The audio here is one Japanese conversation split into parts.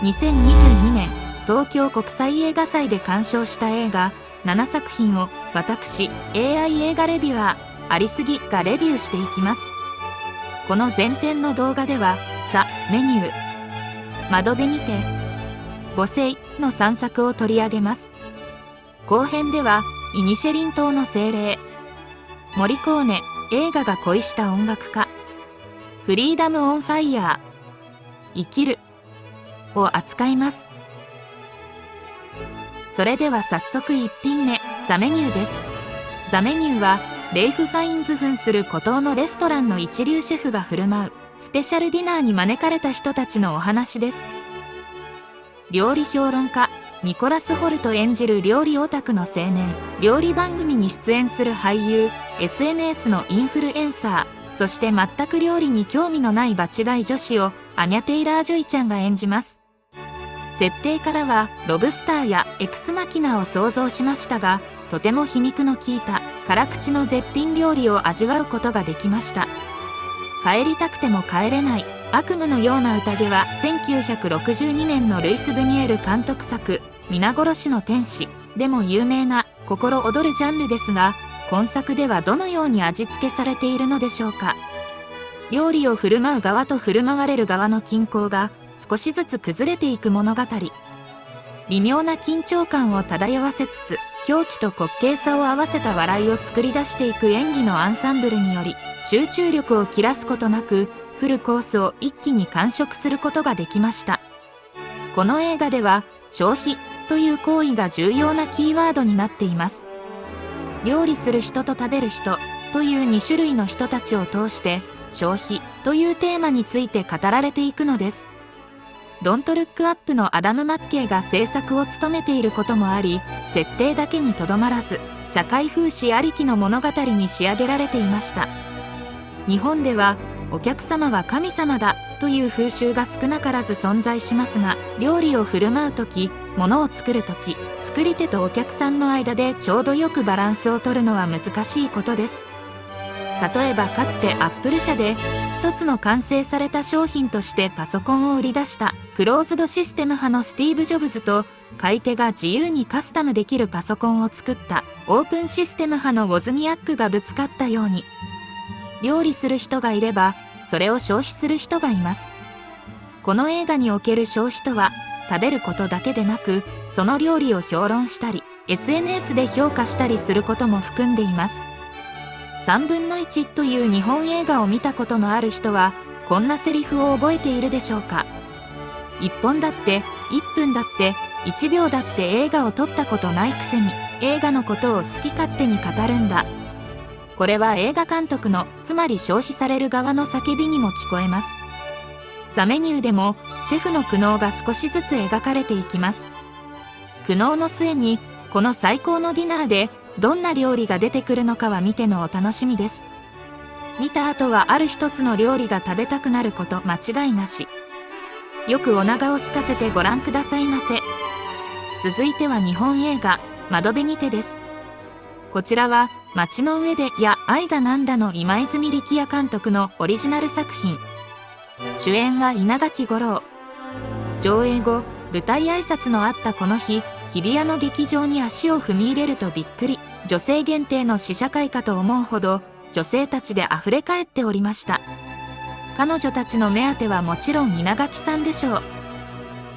2022年東京国際映画祭で鑑賞した映画7作品を私 AI 映画レビュアーありすぎがレビューしていきます。この前編の動画ではザ・メニュー、窓辺にて、母性の3作を取り上げます。後編ではイニシェリン島の精霊、モリコーネ映画が恋した音楽家、フリーダム・オン・ファイヤー、生きるを扱います。それでは早速1品目、ザ・メニューです。ザ・メニューはレイフ・ファインズ扮する孤島のレストランの一流シェフが振る舞うスペシャルディナーに招かれた人たちのお話です。料理評論家ニコラス・ホルト演じる料理オタクの青年、料理番組に出演する俳優、 SNS のインフルエンサー、そして全く料理に興味のない場違い女子をアニャ・テイラー・ジョイちゃんが演じます。設定からはロブスターやエクスマキナを想像しましたが、とても皮肉の効いた辛口の絶品料理を味わうことができました。帰りたくても帰れない悪夢のような宴は1962年のルイス・ブニュエル監督作皆殺しの天使でも有名な心躍るジャンルですが、今作ではどのように味付けされているのでしょうか。料理を振る舞う側と振る舞われる側の均衡が少しずつ崩れていく物語。微妙な緊張感を漂わせつつ狂気と滑稽さを合わせた笑いを作り出していく演技のアンサンブルにより、集中力を切らすことなくフルコースを一気に完食することができました。この映画では消費という行為が重要なキーワードになっています。料理する人と食べる人という2種類の人たちを通して消費というテーマについて語られていくのです。ドントルックアップのアダム・マッケイが制作を務めていることもあり、設定だけにとどまらず社会風刺ありきの物語に仕上げられていました。日本ではお客様は神様だという風習が少なからず存在しますが、料理を振る舞う時、物を作る時、作り手とお客さんの間でちょうどよくバランスを取るのは難しいことです。例えばかつてアップル社で一つの完成された商品としてパソコンを売り出したクローズドシステム派のスティーブ・ジョブズと、買い手が自由にカスタムできるパソコンを作ったオープンシステム派のウォズニアックがぶつかったように、料理する人がいればそれを消費する人がいます。この映画における消費とは食べることだけでなく、その料理を評論したり SNS で評価したりすることも含んでいます。3分の1という日本映画を見たことのある人はこんなセリフを覚えているでしょうか。1本だって1分だって1秒だって映画を撮ったことないくせに映画のことを好き勝手に語るんだ。これは映画監督の、つまり消費される側の叫びにも聞こえます。ザ・メニューでもシェフの苦悩が少しずつ描かれていきます。苦悩の末にこの最高のディナーでどんな料理が出てくるのかは見てのお楽しみです。見た後はある一つの料理が食べたくなること間違いなし。よくお腹を空かせてご覧くださいませ。続いては日本映画窓辺にてです。こちらは街の上でや愛がなんだの今泉力也監督のオリジナル作品。主演は稲垣吾郎。上映後舞台挨拶のあったこの日、日比谷の劇場に足を踏み入れるとびっくり、女性限定の試写会かと思うほど女性たちであふれかえっておりました。彼女たちの目当てはもちろん稲垣さんでしょう。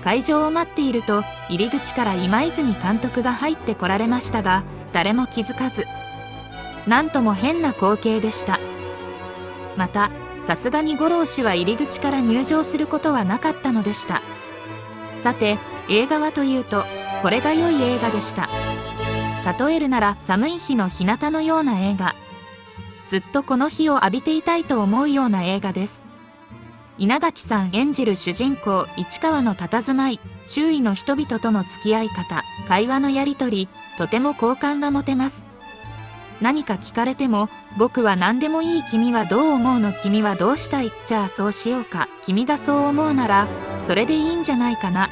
会場を待っていると入り口から今泉監督が入ってこられましたが、誰も気づかず、なんとも変な光景でした。またさすがに吾郎氏は入り口から入場することはなかったのでした。さて映画はというと、これが良い映画でした。例えるなら寒い日の日向のような映画。ずっとこの日を浴びていたいと思うような映画です。稲垣さん演じる主人公市川の佇まい、周囲の人々との付き合い方、会話のやり取り、とても好感が持てます。何か聞かれても、僕は何でもいい、君はどう思うの、君はどうしたい、じゃあそうしようか、君がそう思うならそれでいいんじゃないかな。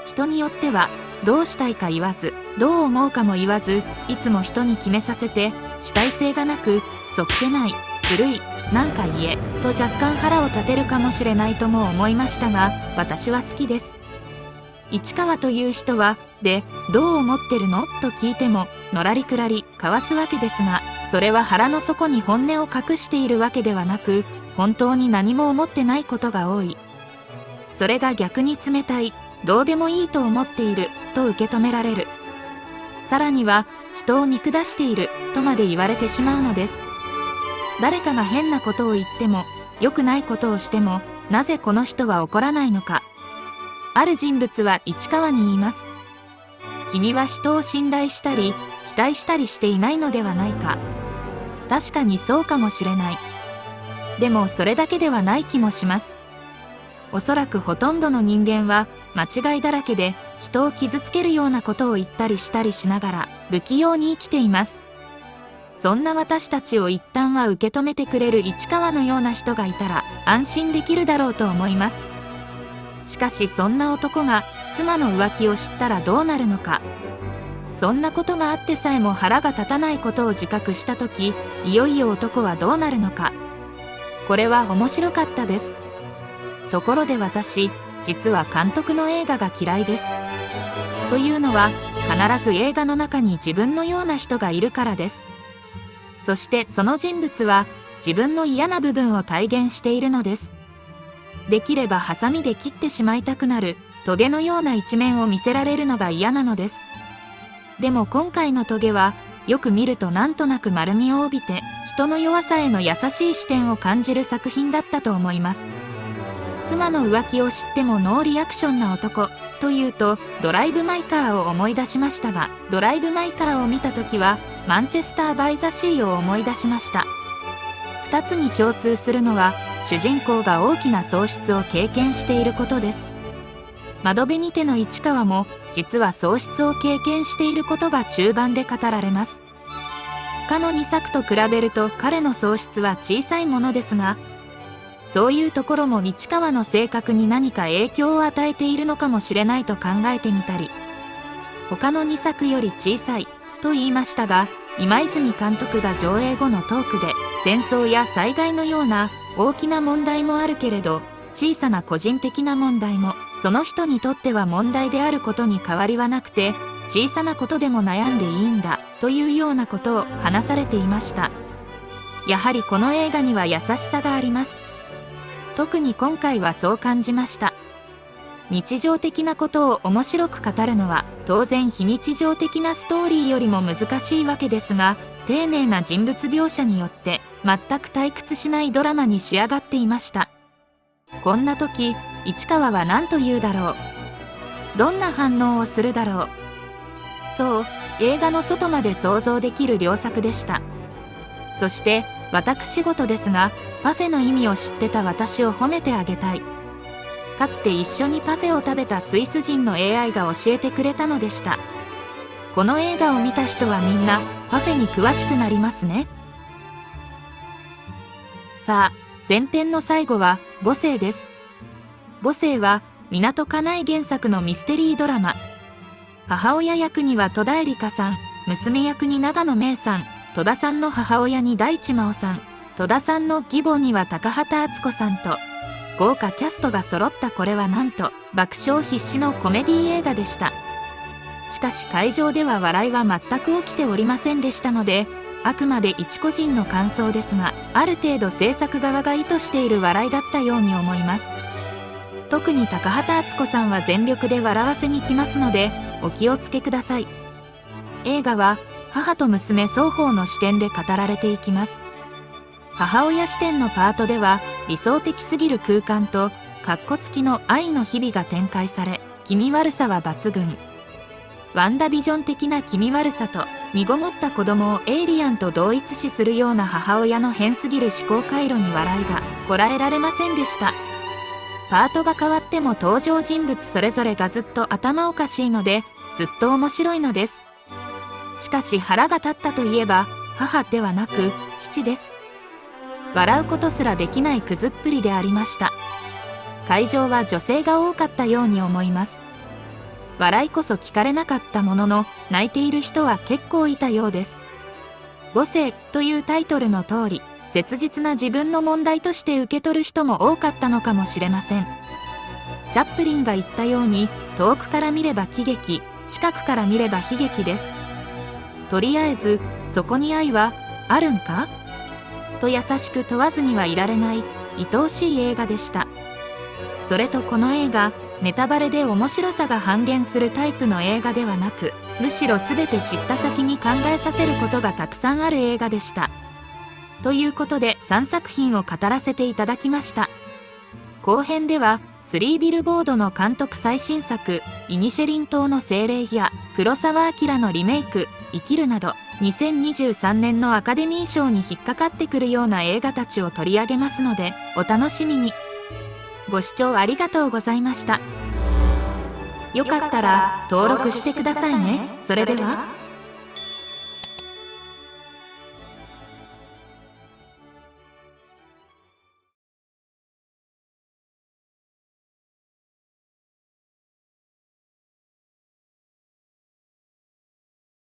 人によってはどうしたいか言わず、どう思うかも言わず、いつも人に決めさせて主体性がなくそっけない、古いなんか言え、と若干腹を立てるかもしれないとも思いましたが、私は好きです。市川という人は、で、どう思ってるのと聞いても、のらりくらり、かわすわけですが、それは腹の底に本音を隠しているわけではなく、本当に何も思ってないことが多い。それが逆に冷たい、どうでもいいと思っている、と受け止められる。さらには、人を見下している、とまで言われてしまうのです。誰かが変なことを言っても、良くないことをしても、なぜこの人は怒らないのか。ある人物は市川に言います。君は人を信頼したり、期待したりしていないのではないか。確かにそうかもしれない。でもそれだけではない気もします。おそらくほとんどの人間は間違いだらけで、人を傷つけるようなことを言ったりしたりしながら不器用に生きています。そんな私たちを一旦は受け止めてくれる市川のような人がいたら安心できるだろうと思います。しかしそんな男が妻の浮気を知ったらどうなるのか。そんなことがあってさえも腹が立たないことを自覚したとき、いよいよ男はどうなるのか。これは面白かったです。ところで私、実は監督の映画が嫌いです。というのは、必ず映画の中に自分のような人がいるからです。そしてその人物は自分の嫌な部分を体現しているのです。できればハサミで切ってしまいたくなるトゲのような一面を見せられるのが嫌なのです。でも今回のトゲはよく見るとなんとなく丸みを帯びて人の弱さへの優しい視点を感じる作品だったと思います。妻の浮気を知ってもノーリアクションな男というとドライブ・マイ・カーを思い出しましたが、ドライブ・マイ・カーを見た時はマンチェスター・バイ・ザ・シーを思い出しました。2つに共通するのは主人公が大きな喪失を経験していることです。窓辺にての市川も実は喪失を経験していることが中盤で語られます。他の2作と比べると彼の喪失は小さいものですが、そういうところも市川の性格に何か影響を与えているのかもしれないと考えてみたり、他の2作より小さいと言いましたが、今泉監督が上映後のトークで、戦争や災害のような大きな問題もあるけれど、小さな個人的な問題もその人にとっては問題であることに変わりはなくて、小さなことでも悩んでいいんだというようなことを話されていました。やはりこの映画には優しさがあります。特に今回はそう感じました。日常的なことを面白く語るのは当然非日常的なストーリーよりも難しいわけですが、丁寧な人物描写によって全く退屈しないドラマに仕上がっていました。こんな時、市川は何と言うだろう。どんな反応をするだろう。そう、映画の外まで想像できる良作でした。そして私事ですが、パフェの意味を知ってた私を褒めてあげたい。かつて一緒にパフェを食べたスイス人の AI が教えてくれたのでした。この映画を見た人はみんなパフェに詳しくなりますね。さあ、前編の最後は母性です。母性は湊かなえ原作のミステリードラマ。母親役には戸田恵梨香さん、娘役に永野芽郁さん、戸田さんの母親に大地真央さん、戸田さんの義母には高畑淳子さんと、豪華キャストが揃ったこれはなんと爆笑必至のコメディ映画でした。しかし会場では笑いは全く起きておりませんでしたので、あくまで一個人の感想ですが、ある程度制作側が意図している笑いだったように思います。特に高畑淳子さんは全力で笑わせに来ますのでお気をつけください。映画は母と娘双方の視点で語られていきます。母親視点のパートでは理想的すぎる空間とカッコつきの愛の日々が展開され、気味悪さは抜群。ワンダビジョン的な気味悪さと身ごもった子供をエイリアンと同一視するような母親の変すぎる思考回路に笑いがこらえられませんでした。パートが変わっても登場人物それぞれがずっと頭おかしいのでずっと面白いのです。しかし腹が立ったといえば母ではなく父です。笑うことすらできないクズっぷりでありました。会場は女性が多かったように思います。笑いこそ聞かれなかったものの泣いている人は結構いたようです。母性というタイトルの通り、切実な自分の問題として受け取る人も多かったのかもしれません。チャップリンが言ったように、遠くから見れば喜劇、近くから見れば悲劇です。とりあえず、そこに愛はあるんかと優しく問わずにはいられない愛おしい映画でした。それとこの映画、ネタバレで面白さが半減するタイプの映画ではなく、むしろ全て知った先に考えさせることがたくさんある映画でした。ということで3作品を語らせていただきました。後編では3ビルボードの監督最新作イニシェリン島の精霊や黒澤明のリメイク生きるなど2023年のアカデミー賞に引っかかってくるような映画たちを取り上げますのでお楽しみに。ご視聴ありがとうございました。よかったら登録してくださいね。それでは。